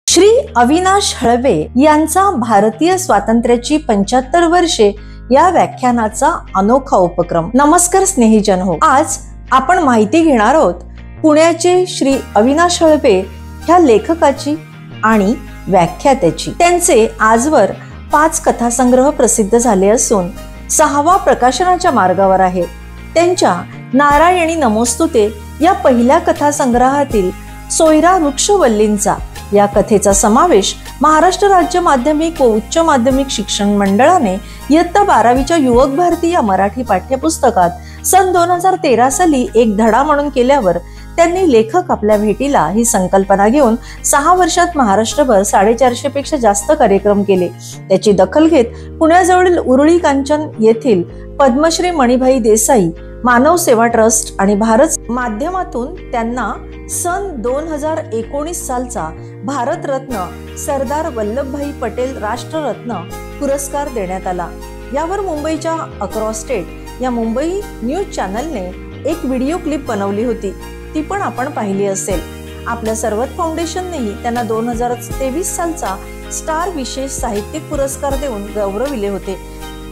श्री अविनाश हळवे यांचा भारतीय स्वातंत्र्याची 75 वर्षे या व्याख्यानाचा अनोखा उपक्रम। नमस्कार स्नेहीजन हो, आज आपण माहिती घेणार आहोत पुण्याचे श्री अविनाश हळवे ह्या लेखकाची आणि व्याख्यात्याची। त्यांचे आजवर 5 कथासंग्रह प्रसिद्ध झाले असून 6वा प्रकाशनाच्या मार्गावर आहे। त्यांच्या नारायणी नमोस्तुते या पहिल्या कथासंग्रहातील सोयरा वृक्षवल्लींचा या कथेचा समावेश महाराष्ट्र राज्य माध्यमिक व उच्च माध्यमिक शिक्षण मंडळाने इयत्ता 12वीच्या युवक भारती या मराठी पाठ्यपुस्तकात सन 2013 साली एक धडा म्हणून केल्यावर त्यांनी लेखक आपल्या भेटीला ही संकल्पना घेऊन 6 वर्षात महाराष्ट्रभर 450 पेक्षा जास्त कार्यक्रम केले। त्याची दखल घेत पुण्याजवळील उरुळी कांचन येथील पद्मश्री मणिभाई देसाई मानव सेवा ट्रस्ट आणि भारत माध्यमातून त्यांना सन 2019 सालचा भारतरत्न सरदार वल्लभभाई पटेल राष्ट्ररत्न पुरस्कार देण्यात आला। यावर मुंबईच्या अक्रॉस स्टेट या मुंबई न्यूज चॅनलने एक व्हिडिओ क्लिप बनवली होती, ती पण आपण पाहिली असेल। आपल्या सर्वत फाउंडेशननेही त्यांना 2023 सालचा स्टार विशेष साहित्यिक पुरस्कार देऊन गौरविले होते,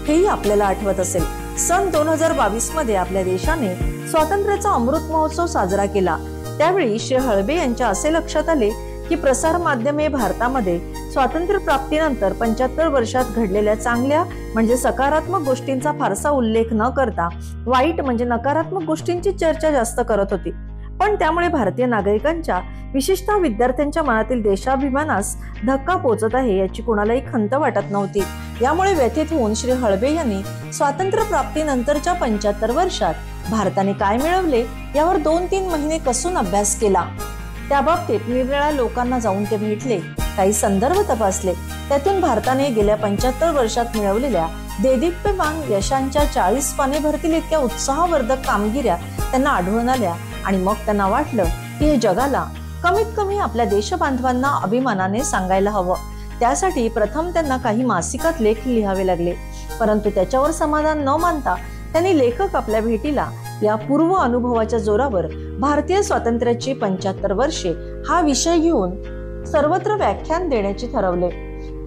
हेही आपल्याला आठवत असेल। सन 2022 मध्ये आपल्या देशाने स्वातंत्र्याचा अमृत महोत्सव साजरा केला। त्यावेळी श्री हळवे यांच्या असे लक्षात आले की प्रसार माध्यमे भारतामध्ये स्वातंत्र्य प्राप्तीनंतर 75 वर्षात घडलेल्या चांगल्या म्हणजे सकारात्मक गोष्टींचा फारसा उल्लेख न करता वाईट म्हणजे नकारात्मक गोष्टींची चर्चा जास्त करत होती। पण त्यामुळे भारतीय नागरिकांच्या विशेषतः विद्यार्थ्यांच्या मनातील देशाभिमानास धक्का पोहोचत आहे याची कोणालाही खंत वाटत नव्हती। यामुळे व्यथित होऊन श्री हळवे यांनी स्वातंत्र्य प्राप्तीनंतरच्या 75 वर्षात भारताने काय मिळवले यावर 2-3 महिने कसून अभ्यास केला। त्याबाबतीत निरनिराळ्या लोकांना जाऊन ते भेटले, काही संदर्भ तपासले। त्यातून भारताने गेल्या 75 वर्षात मिळवलेल्या देदीप्यमान यशांच्या 40 पाने भरतील इतक्या उत्साहवर्धक कामगिऱ्या त्यांना आढळून आल्या आणि मग त्यांना वाटलं की हे जगाला कमीत कमी आपल्या देशबांधवांना अभिमानाने सांगायला हवं। त्यासाठी प्रथम त्यांना काही मासिकात लेख लिहावे लागले, परंतु त्याच्यावर समाधान न मानता त्यांनी लेखक आपल्या भेटीला या पूर्व अनुभवाच्या जोरावर भारतीय स्वातंत्र्याची 75 वर्षे हा विषय घेऊन सर्वत्र व्याख्यान देण्याचे ठरवले।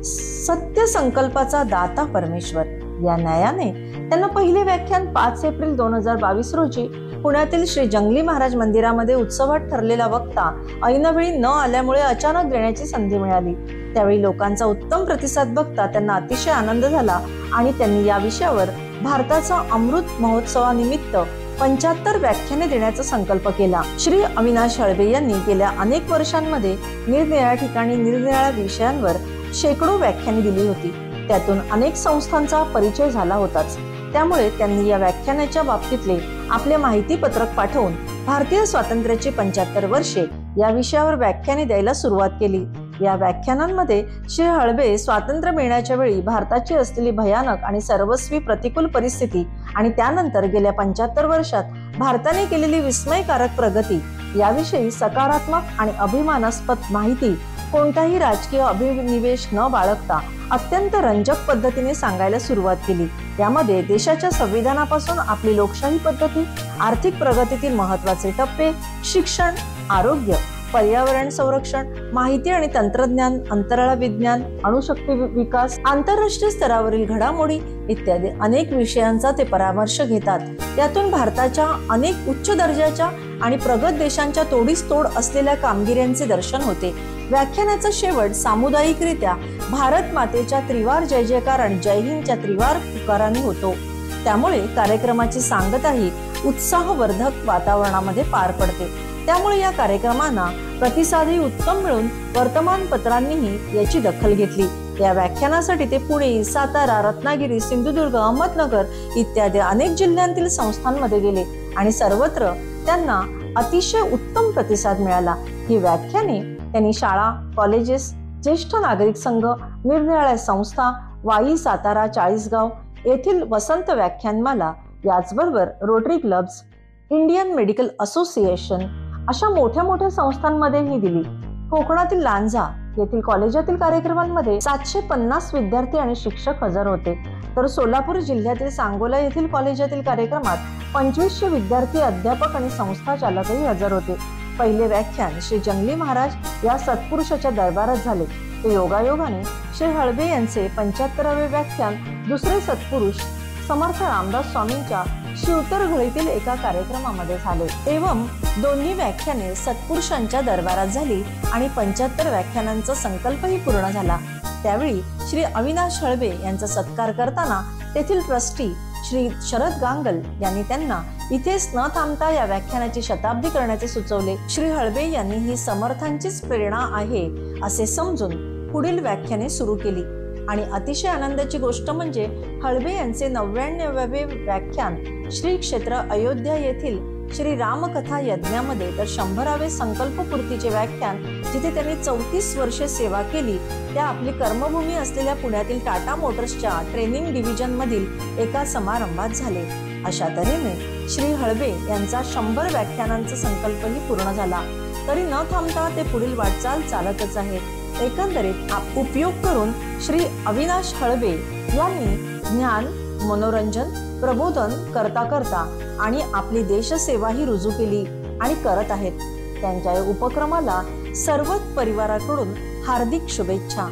सत्य संकल्पाचा दाता परमेश्वर या न्यायाने त्यांना पहिले व्याख्यान 5 एप्रिल 2022 रोजी पुण्यातील श्री जंगली महाराज मंदिरामध्ये उत्सवात ठरलेला वक्ता ऐनवेळी न आल्यामुळे अचानक देण्याची संधी मिळाली। त्यावेळी लोकांचा उत्तम प्रतिसाद बघता त्यांना अतिशय आनंद झाला आणि त्यांनी या विषयावर भारताचा अमृत महोत्सवानिमित्त 75 व्याख्याने देण्याचा संकल्प केला। श्री अविनाश हळवे यांनी गेल्या अनेक वर्षांमध्ये निरनिराळ्या ठिकाणी निरनिराळ्या विषयांवर शेकडो व्याख्याने दिली होती। त्यातून अनेक संस्थांचा परिचय झाला होताच। त्यामुळे त्यांनी या व्याख्यानाच्या बाबतीतले आपले माहिती पत्रक पाठवून भारतीय स्वातंत्र्याची 75 वर्षे या विषयावर व्याख्याने द्यायला सुरुवात केली। या व्याख्यानांमध्ये श्री हळवे स्वातंत्र्य मिळण्याच्या वेळी भारताची असलेली भयानक आणि सर्वस्वी प्रतिकूल परिस्थिती आणि त्यानंतर गेल्या 75 वर्षात भारताने केलेली विस्मयकारक प्रगती याविषयी सकारात्मक आणि अभिमानास्पद माहिती कोणताही राजकीय अभिनिवेश न बाळगता अत्यंत रंजक पद्धतीने सांगायला सुरुवात केली। यामध्ये देशाच्या संविधानापासून आपली लोकशाही पद्धती, आर्थिक प्रगतीतील महत्त्वाचे टप्पे, शिक्षण, आरोग्य, पर्यावरण संरक्षण, माहिती आणि तंत्रज्ञान, अंतराळ विज्ञान, अणुशक्ती विकास, आंतरराष्ट्रीय स्तरावरील घडामोडी इत्यादी अनेक विषयांचा ते परामर्श घेतात। त्यातून भारताच्या अनेक उच्च दर्जाच्या आणि प्रगत देशांच्या तोडीस तोड असलेल्या कामगिऱ्यांचे दर्शन होते। व्याख्यानाचा शेवट सामुदायिकरित्या भारत मातेच्या त्रिवार जय जयकार आणि जय हिंदच्या त्रिवार पुकाराने होतो। त्यामुळे कार्यक्रमाची सांगताही उत्साहवर्धक वातावरणामध्ये पार पडते। त्यामुळे या कार्यक्रमांना प्रतिसादही उत्तम मिळून वर्तमानपत्रांनीही याची दखल घेतली। या व्याख्यानासाठी ते पुणे, सातारा, रत्नागिरी, सिंधुदुर्ग, अहमदनगर इत्यादी अनेक जिल्ह्यांतील संस्थांमध्ये गेले आणि सर्वत्र त्यांना अतिशय उत्तम प्रतिसाद मिळाला। ही व्याख्याने त्यांनी शाळा, कॉलेजेस, ज्येष्ठ नागरिक संघ, निरनिराळ्या संस्था, वाई, सातारा, चाळीसगाव येथील वसंत व्याख्यानमाला, याचबरोबर rotary clubs, Indian medical association अशा मोठ्या मोठ्या संस्थांमध्येही दिली। कोकणातील लांजा येथील कॉलेजातील कार्यक्रमांमध्ये 750 विद्यार्थी आणि शिक्षक हजर होते, तर सोलापूर जिल्ह्यातील सांगोला येथील कॉलेजातील कार्यक्रमात 2500 विद्यार्थी, अध्यापक आणि संस्था चालकही हजर होते। पहिले व्याख्यान श्री जंगली महाराज या सत्पुरुषाच्या दरबारात झाले, ते योगायोगाने श्री हळबे यांचे 75वे व्याख्यान दुसरे सत्पुरुष समर्थ रामदास स्वामींच्या शिवतर घळीतील एका कार्यक्रमामध्ये झाले. एवं दोन्ही व्याख्याने सत्पुरुषांच्या दरबारात झाली आणि 75 व्याख्यानांचा संकल्पही पूर्ण झाला. त्यावेळी श्री अविनाश हळबे यांचा सत्कार करताना तेथील ट्रस्टी श्री शरद गांगल यांनी त्यांना इथेच न थांबता या व्याख्यानाची शताब्दी करण्याचे सुचवले. श्री हळबे यांनी ही समर्थांचीच प्रेरणा आहे असे समजून पुढील व्याख्याने सुरू केली आणि अतिशय आनंदाची गोष्ट म्हणजे हळबे यांचे 99वे व्याख्यान श्री क्षेत्र अयोध्या येथील श्री रामकथा यज्ञामध्ये, तर 100वे संकल्पपूर्तीचे व्याख्यान जिथे त्यांनी 34 वर्षे सेवा केली त्या आपली कर्मभूमी असलेल्या पुण्यातील टाटा मोटर्सच्या ट्रेनिंग डिव्हिजन मधील एका समारंभात झाले. अशा तऱ्हेने श्री हळबे यांचा 100 व्याख्यानांचा संकल्पही पूर्ण झाला. तरी न थांबता ते पुढील वाटचाल चालतच आहेत. एकंदरीत उपयोग करून श्री अविनाश हळबे यांनी ज्ञान, मनोरंजन, प्रबोधन करता करता आणि आपली देशसेवाही रुजू केली आणि करत आहेत. त्यांच्या या उपक्रमाला सर्वच परिवाराकडून हार्दिक शुभेच्छा.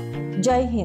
जय हिंद.